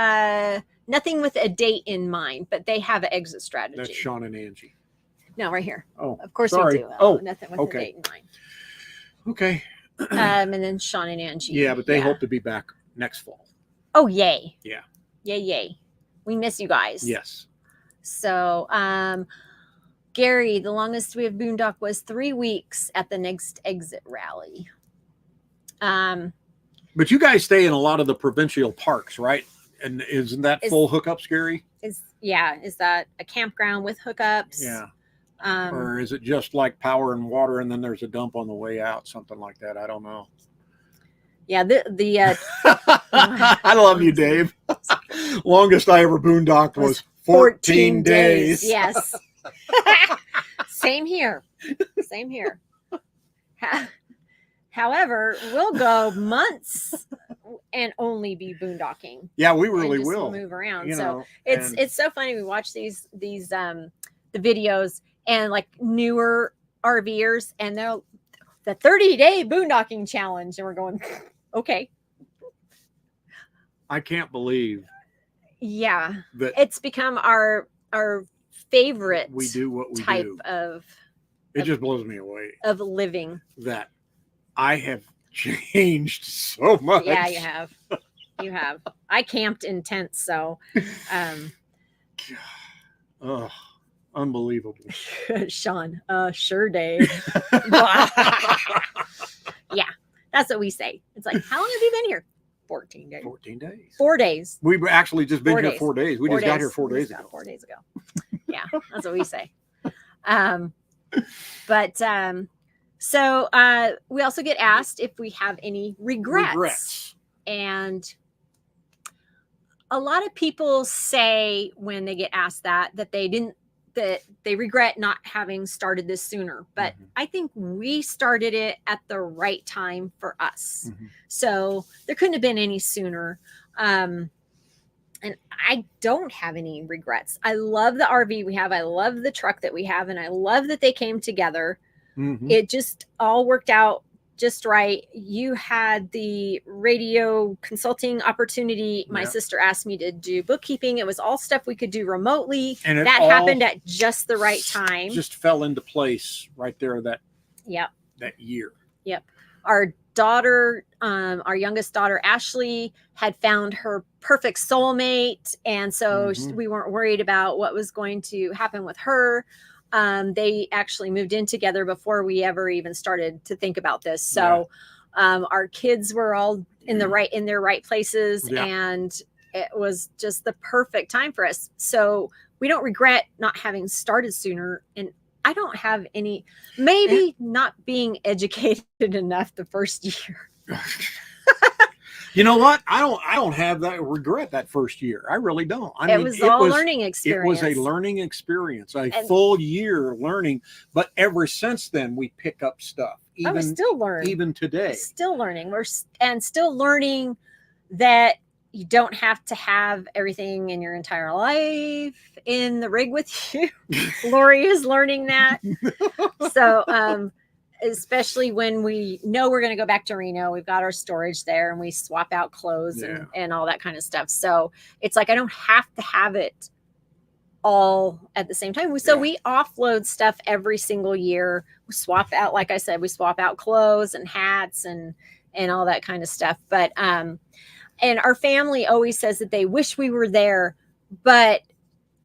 nothing with a date in mind, but they have an exit strategy. That's Sean and Angie. No, right here. Oh, of course sorry. we do. Nothing with a date in mind. Okay. And then Sean and Angie. Yeah, but they hope to be back next fall. Oh, yay. Yeah. Yay. We miss you guys. Yes. So, Gary, the longest we have boondock was 3 weeks at the next exit rally. But you guys stay in a lot of the provincial parks, right? And isn't that full hookups, Gary? Is that a campground with hookups? Yeah. Or is it just like power and water and then there's a dump on the way out, something like that? I don't know. Yeah, I love you, Dave. Longest I ever boondocked was 14 days. Yes. Same here. However, we'll go months and only be boondocking. Yeah, we really will move around. So it's so funny. We watch these the videos and like newer RVers and they're the 30-day boondocking challenge, and we're going, okay. I can't believe. Yeah, that it's become our favorite. We do what we type do. of. It just blows me away. Of living. That I have changed so much. Yeah, you have. You have. I camped in tents, so. Oh, unbelievable. Sean, sure, Dave. Yeah, that's what we say. It's like, how long have you been here? 14 days. 14 days. 4 days. We've actually just been here 4 days. We just got here 4 days ago. 4 days ago. Yeah, that's what we say. So we also get asked if we have any regrets. And a lot of people say when they get asked that they regret not having started this sooner. But I think we started it at the right time for us. So there couldn't have been any sooner. And I don't have any regrets. I love the RV we have. I love the truck that we have. And I love that they came together. It just all worked out just right. You had the radio consulting opportunity. My sister asked me to do bookkeeping. It was all stuff we could do remotely. And that happened at just the right time. Just fell into place right there that year. Yep. Our daughter, our youngest daughter, Ashley, had found her perfect soulmate. And so we weren't worried about what was going to happen with her. They actually moved in together before we ever even started to think about this. So Our kids were all in their right places, Yeah. and it was just the perfect time for us. So we don't regret not having started sooner. And I don't have any, maybe not being educated enough the first year. You know what? I don't have that regret that first year. I really don't. I It mean, was all learning experience. It was a learning experience, full year learning. But ever since then, we pick up stuff. We're still learning. Even today. We're still learning. We're still learning that you don't have to have everything in your entire life in the rig with you. Lori is learning that. So, especially when we know we're going to go back to Reno, we've got our storage there and we swap out clothes and all that kind of stuff. So it's like, I don't have to have it all at the same time. So we offload stuff every single year. We swap out, like I said, we swap out clothes and hats and all that kind of stuff. But, and our family always says that they wish we were there, but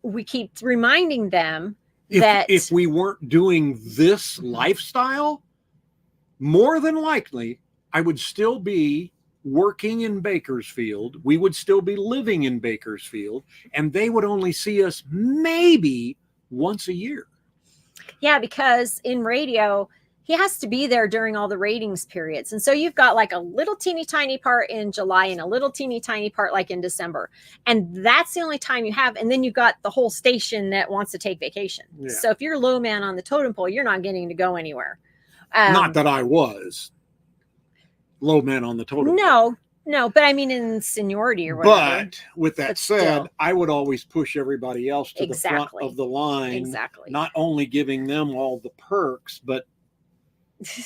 we keep reminding them that if we weren't doing this lifestyle, more than likely, I would still be working in Bakersfield. We would still be living in Bakersfield, and they would only see us maybe once a year. Yeah, because in radio, he has to be there during all the ratings periods. And so you've got like a little teeny tiny part in July and a little teeny tiny part like in December. And that's the only time you have. And then you've got the whole station that wants to take vacation. Yeah. So if you're low man on the totem pole, you're not getting to go anywhere. Not that I was low man on the totem pole. No, but I mean in seniority or whatever. But with that said, I would always push everybody else to the front of the line. Exactly. Not only giving them all the perks, but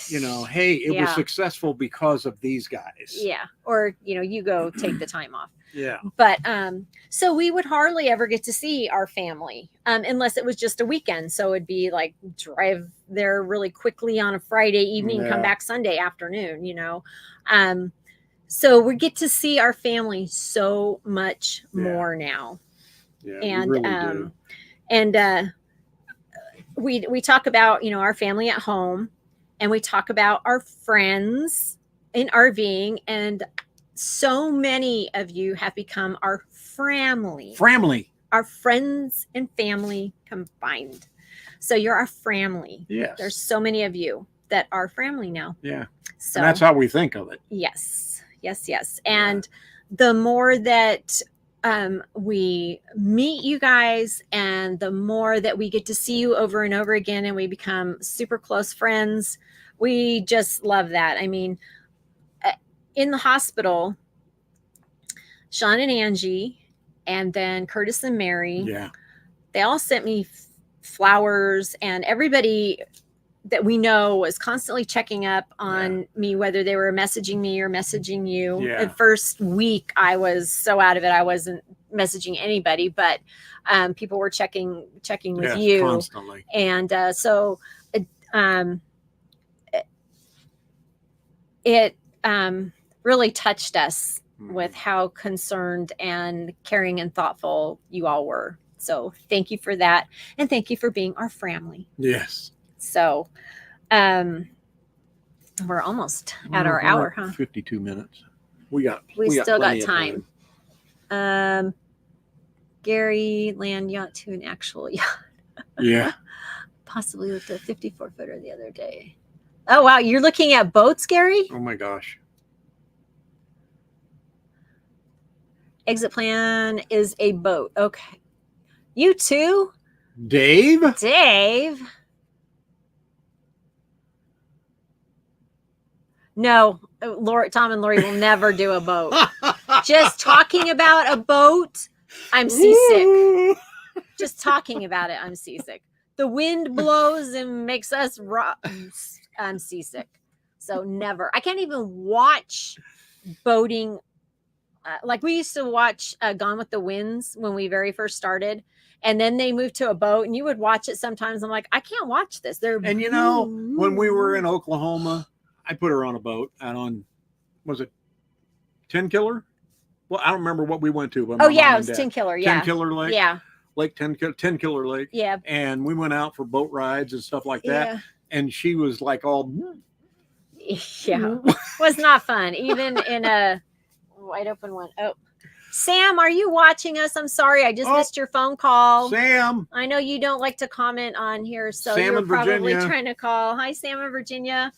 you know, hey, it was successful because of these guys. Yeah. Or, you know, you go take the time off. Yeah. But so we would hardly ever get to see our family unless it was just a weekend. So it'd be like drive there really quickly on a Friday evening, come back Sunday afternoon, you know. So we get to see our family so much more now. Yeah, and we really do. And we talk about, you know, our family at home, and we talk about our friends in RVing, and so many of you have become our family. Our friends and family combined. So you're our family. Yes. There's so many of you that are family now. Yeah. So and that's how we think of it. Yes. And the more that we meet you guys, and the more that we get to see you over and over again, and we become super close friends, we just love that. I mean, in the hospital, Sean and Angie, and then Curtis and Mary, they all sent me flowers, and everybody that we know was constantly checking up on me, whether they were messaging me or messaging you. The first week I was so out of it, I wasn't messaging anybody, but people were checking with you constantly. And so it really touched us with how concerned and caring and thoughtful you all were. So thank you for that. And thank you for being our family. Yes. So we're almost at our hour, huh? 52 minutes. We still got time. Gary land yacht to an actual yacht. Yeah. Possibly with the 54-footer the other day. Oh, wow. You're looking at boats, Gary? Oh, my gosh. Exit plan is a boat. Okay. You too? Dave? No, Tom and Lori will never do a boat. Just talking about a boat, I'm seasick. Just talking about it, I'm seasick. The wind blows and makes us I'm seasick. So never. I can't even watch boating. Like we used to watch Gone with the Winds when we very first started. And then they moved to a boat, and you would watch it sometimes. I'm like, I can't watch this. And you know, when we were in Oklahoma, I put her on a boat out on, was it 10 Killer? Well, I don't remember what we went to. But it was 10 Killer. Yeah. 10 Killer Lake. Yeah. Lake 10 Killer Lake. Yeah. And we went out for boat rides and stuff like that. And she was like all, Yeah, was not fun, even in a wide open one. Oh, Sam, are you watching us? I'm sorry, I just missed your phone call. Sam. I know you don't like to comment on here, so Sam you're in probably Virginia. trying to call. Hi, Sam in Virginia.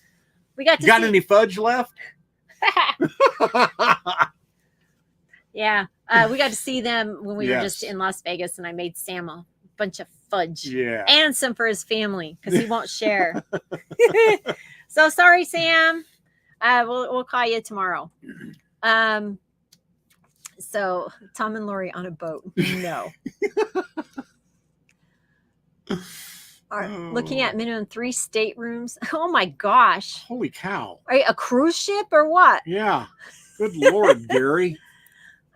We got to Got see. any fudge left? Yeah, we got to see them when we were just Yes. in Las Vegas, and I made Sam a bunch of fudge. Yeah. And some for his family because he won't share. So sorry, Sam. We'll call you tomorrow. So Tom and Lori on a boat. No. Looking at minimum 3 staterooms. Oh my gosh. Holy cow. Are you a cruise ship or what? Yeah. Good Lord, Gary.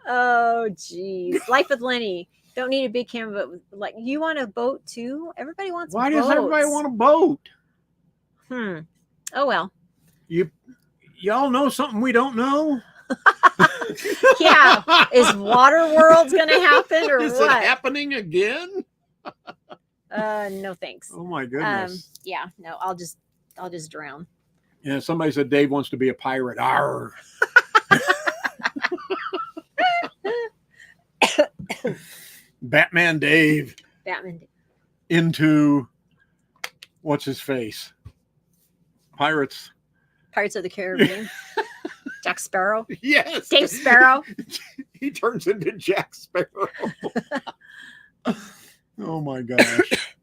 Oh geez. Life with Lenny. Don't need a big camera, but like you want a boat too? Everybody wants Why boats. does everybody want a boat? Oh well. Y'all know something we don't know? Yeah. Is Water World's gonna happen or Is what? it happening again? No thanks. Oh my goodness. Yeah, no, I'll just drown. Yeah, somebody said Dave wants to be a pirate. Arr. Batman Dave into what's his face? Pirates. Pirates of the Caribbean. Jack Sparrow. Yes. Dave Sparrow. He turns into Jack Sparrow. Oh my gosh.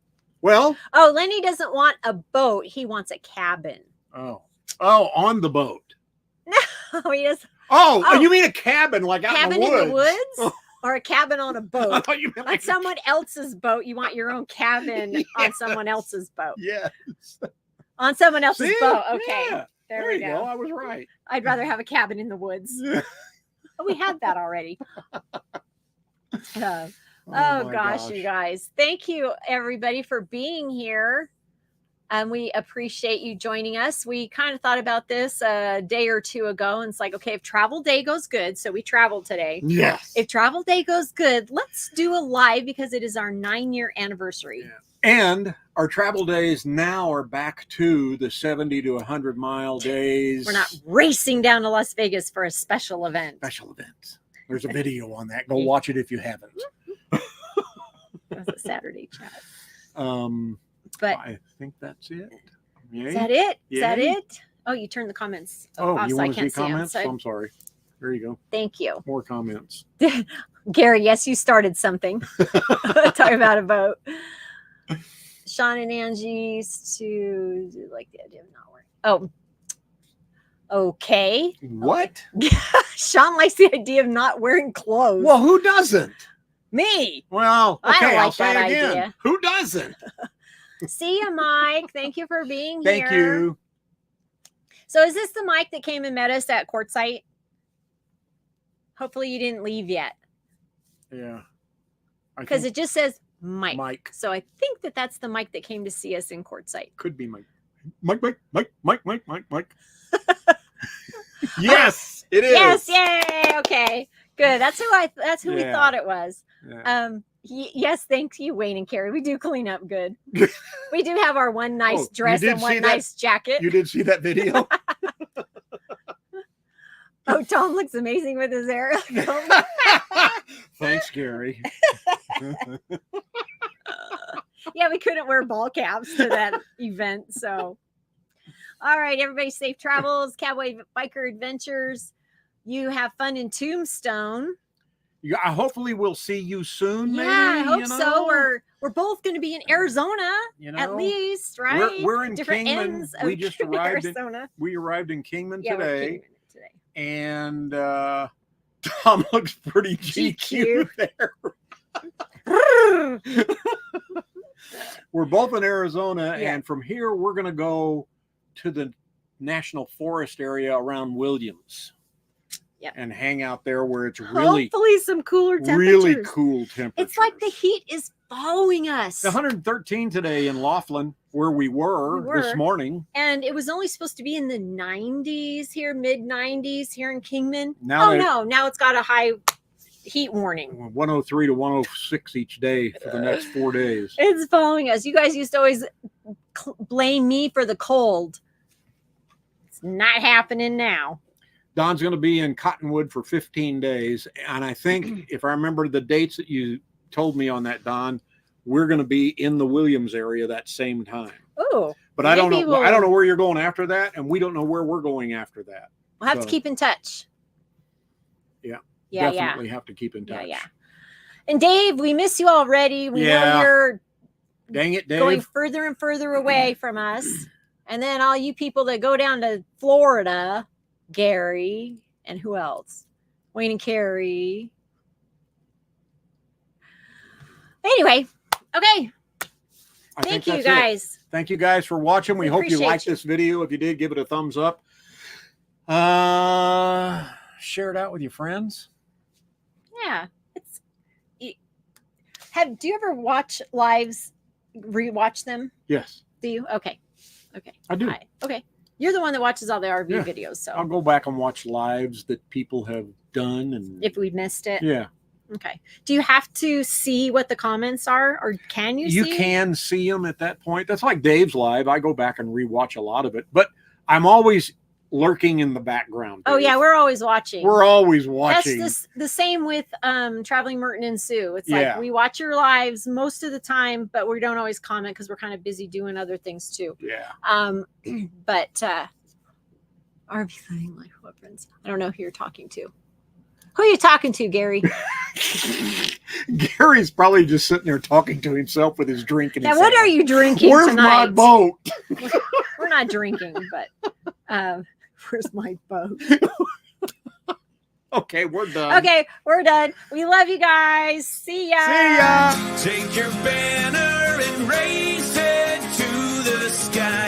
Well. Oh, Lenny doesn't want a boat. He wants a cabin. Oh, on the boat. No, he does. Oh, you mean a cabin like out cabin in the woods? In the woods? Or a cabin on a I boat? thought you meant On someone else's boat, you want your own cabin on someone else's boat. Yes. On someone else's See? boat. Okay. Yeah. There There we you go. go. I was right. I'd rather have a cabin in the woods. Oh, we had that already. Oh my gosh, you guys. Thank you everybody for being here. And we appreciate you joining us. We kind of thought about this a day or two ago. And it's like, okay, if travel day goes good. So we traveled today. Yes. If travel day goes good, let's do a live because it is our 9-year anniversary. Yeah. And our travel days now are back to the 70 to 100 mile days. We're not racing down to Las Vegas for a special event. Special events. There's a video on that. Go watch it if you haven't. That was a Saturday chat. But I think that's it. Yay. Is that it? Yay. Is that it? Oh, you turned the comments off, you so I want to can't see see comments? them. So I'm sorry. There you go. Thank you. More comments. Gary, yes, you started something. Talk about a boat. Sean and Angie used to like the idea of not wearing. Oh, okay. What? Sean likes the idea of not wearing clothes. Well, who doesn't? Me. Well, okay, I don't like I'll say that it again. idea. Who doesn't? See you, Mike. Thank you for being here. Thank you. So is this the Mike that came and met us at Quartzsite? Hopefully you didn't leave yet. Yeah. Because it just says Mike. Mike. So I think that's the Mike that came to see us in Quartzsite. Could be Mike. Mike. Yes, it is. Yes, yay. Okay. Good. That's who we thought it was. Yeah. Yes, thank you, Wayne and Carrie. We do clean up good. We do have our one nice dress and one nice jacket. You did see that video? Oh, Tom looks amazing with his hair. Thanks, Gary. Yeah, we couldn't wear ball caps to that event. So, all right, everybody, safe travels, Cowboy Biker Adventures. You have fun in Tombstone. Yeah, hopefully we'll see you soon. Yeah, maybe, I hope so. We're both going to be in Arizona, at least, right? We're in different Kingman. ends We of just arrived Arizona. we arrived in Kingman Yeah, we're today, Kingman today. and Tom looks pretty GQ there. We're both in Arizona, and from here we're going to go to the National Forest area around Williams. Yep. And hang out there where it's really, hopefully some cooler temperatures. really cool temperatures. It's like the heat is following us. 113 today in Laughlin, where we were this morning. And it was only supposed to be in the 90s here, mid 90s here in Kingman. Now now it's got a high heat warning. 103 to 106 each day for the next 4 days. It's following us. You guys used to always blame me for the cold. It's not happening now. Don's going to be in Cottonwood for 15 days. And I think if I remember the dates that you told me on that, Don, we're going to be in the Williams area that same time. Oh, but I don't know. I don't know where you're going after that. And we don't know where we're going after that. We'll have to keep in touch. Yeah. Yeah. Definitely have to keep in touch. Yeah. And Dave, we miss you already. We know you're dang it, Dave, going further and further away from us. And then all you people that go down to Florida, Gary, and who else? Wayne and Carrie. Anyway, okay. Thank you guys. Thank you guys for watching. We hope you liked this video. If you did, give it a thumbs up. Share it out with your friends. Yeah. Do you ever watch lives, rewatch them? Yes. Do you? Okay. I do. Okay. You're the one that watches all the RV videos. So I'll go back and watch lives that people have done. And if we missed it. Yeah. Okay. Do you have to see what the comments are, or can you see? You can see them at that point. That's like Dave's live. I go back and rewatch a lot of it, but I'm always lurking in the background. Dave. Oh yeah, we're always watching. We're always watching. That's the same with Traveling Merton and Sue. It's like we watch your lives most of the time, but we don't always comment because we're kind of busy doing other things too. Yeah. But RV Flying Life Weapons. I don't know who you're talking to. Who are you talking to, Gary? Gary's probably just sitting there talking to himself with his drink. And now, what are you drinking Where's tonight? my boat? We're not drinking, but where's my boat? Okay, we're done. Okay, we're done. We love you guys. See ya. See ya. Take your banner and raise it to the sky.